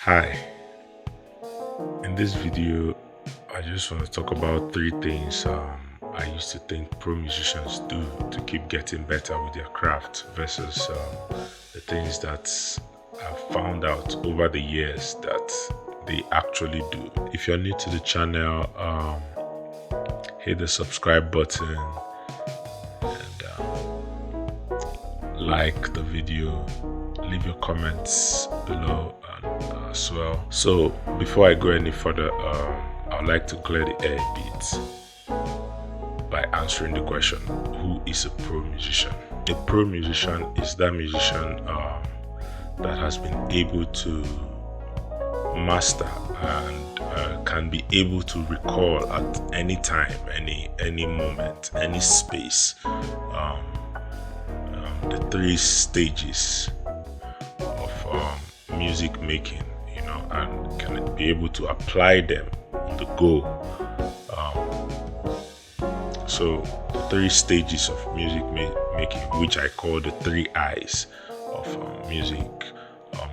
Hi, in this video, I just want to talk about three things I used to think pro musicians do to keep getting better with their craft versus the things that I've found out over the years that they actually do. If you're new to the channel, hit the subscribe button and like the video, leave your comments below as well. So before I go any further, I'd like to clear the air a bit by answering the question: who is a pro musician? A pro musician is that musician that has been able to master and can be able to recall at any time, any moment, any space, the three stages of music making, and can be able to apply them on the go. So the three stages of music making, which I call the three I's of music,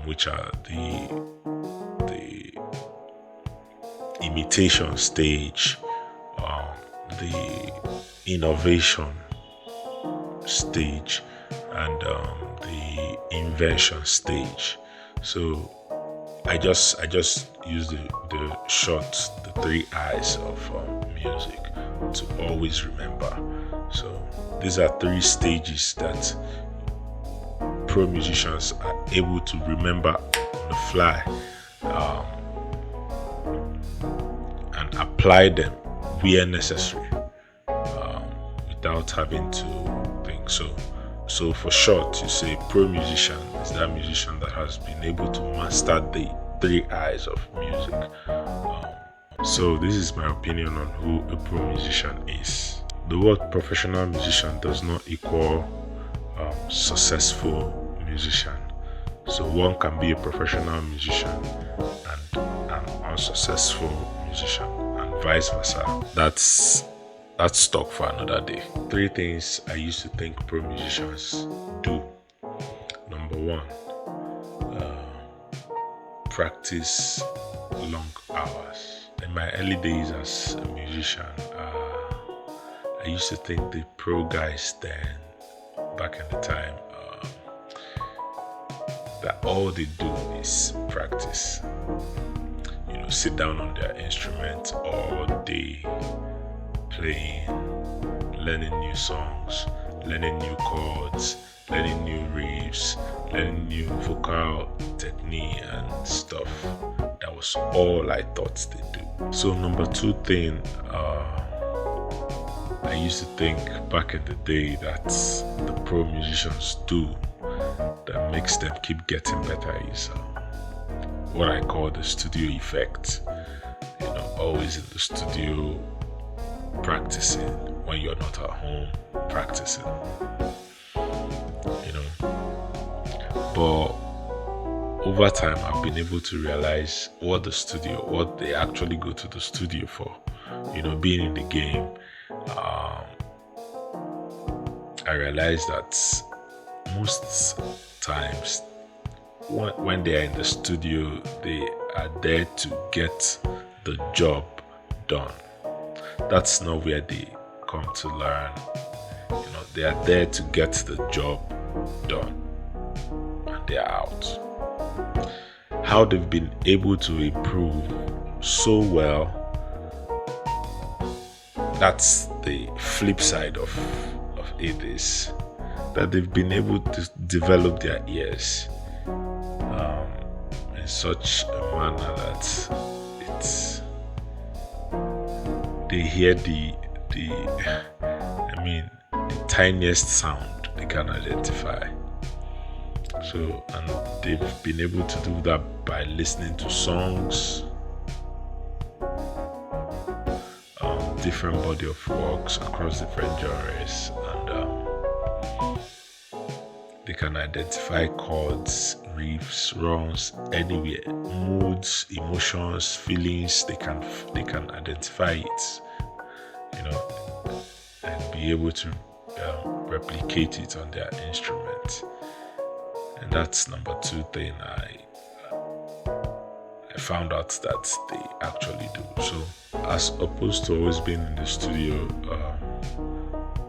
which are the imitation stage, the innovation stage, and the invention stage. So I just use the three I's of music to always remember. So these are three stages that pro musicians are able to remember on the fly, and apply them where necessary, without having to think. So for short, you say pro musician is that musician that has been able to master the three I's of music. So this is my opinion on who a pro musician is. The word professional musician does not equal successful musician. So one can be a professional musician and an unsuccessful musician, and vice versa. That's talk for another day. Three things I used to think pro musicians do. Number one, practice long hours. In my early days as a musician, I used to think the pro guys then, back in the time, that all they do is practice. Sit down on their instrument all day, playing, learning new songs, learning new chords, learning new riffs, learning new vocal technique and stuff. That was all I thought they do. So number two thing I used to think back in the day that the pro musicians do that makes them keep getting better is what I call the studio effect. Always in the studio practicing when you're not at home practicing. But over time, I've been able to realize what they actually go to the studio for. Being in the game, I realized that most times when they are in the studio, they are there to get the job done. That's not where they come to learn. They are there to get the job done, and they are out. How they've been able to improve so well, that's the flip side of it, is that they've been able to develop their ears in such a manner that they hear the tiniest sound they can identify. So, and they've been able to do that by listening to songs, different body of works across different genres, and they can identify chords, riffs, runs, anywhere, moods, emotions, feelings. They can identify it, and be able to replicate it on their instrument. And that's number two thing found out that they actually do. So as opposed to always being in the studio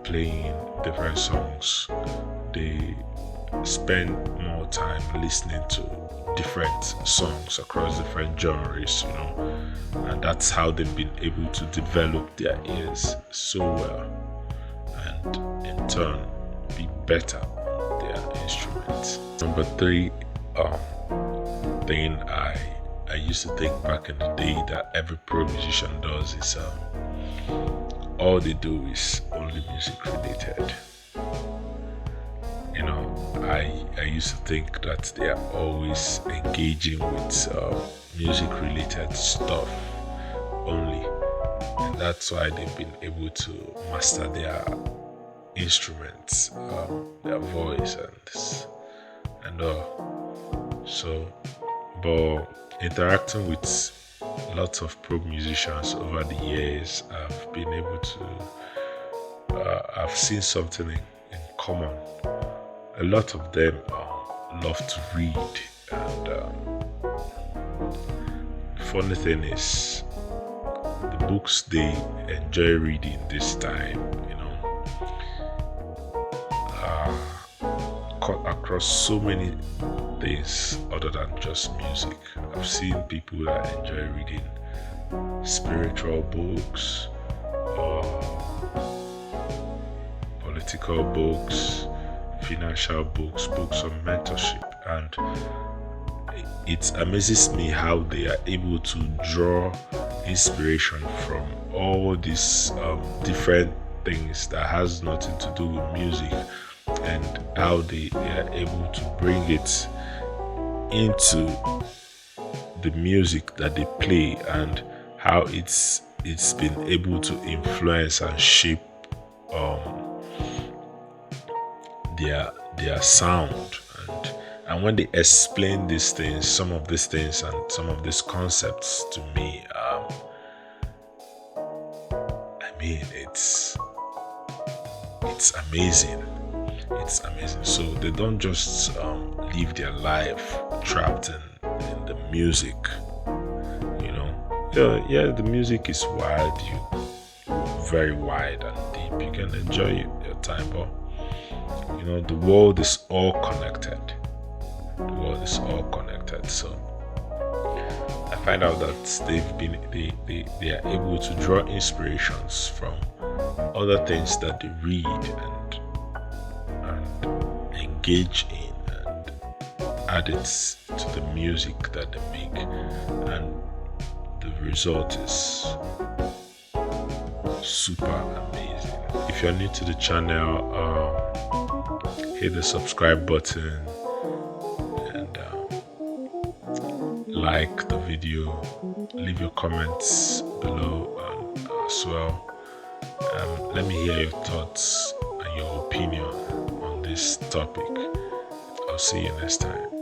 playing different songs, they spend more time listening to different songs across different genres, and that's how they've been able to develop their ears so well and in turn be better on their instruments. Number three thing I used to think back in the day that every pro musician does is all they do is only music related. I used to think that they are always engaging with music related stuff only, and that's why they've been able to master their instruments, their voice and all. So, but interacting with lots of pro musicians over the years, I've been able to I've seen something in common. A lot of them love to read, and the funny thing is, the books they enjoy reading this time, cut across so many things other than just music. I've seen people that enjoy reading spiritual books, political books, financial books, books on mentorship, and it amazes me how they are able to draw inspiration from all these different things that has nothing to do with music, and how they are able to bring it into the music that they play, and how it's been able to influence and shape their sound. And when they explain these things, some of these things and some of these concepts to me, it's amazing. It's amazing. So they don't just live their life trapped in the music. Yeah, the music is wide, very wide and deep. You can enjoy your time, but the world is all connected. The world is all connected. So I find out that they are able to draw inspirations from other things that they read and engage in, and add it to the music that they make, and the result is super amazing. If you're new to the channel, hit the subscribe button and like the video, leave your comments below as well. Let me hear your thoughts and your opinion on this topic. I'll see you next time.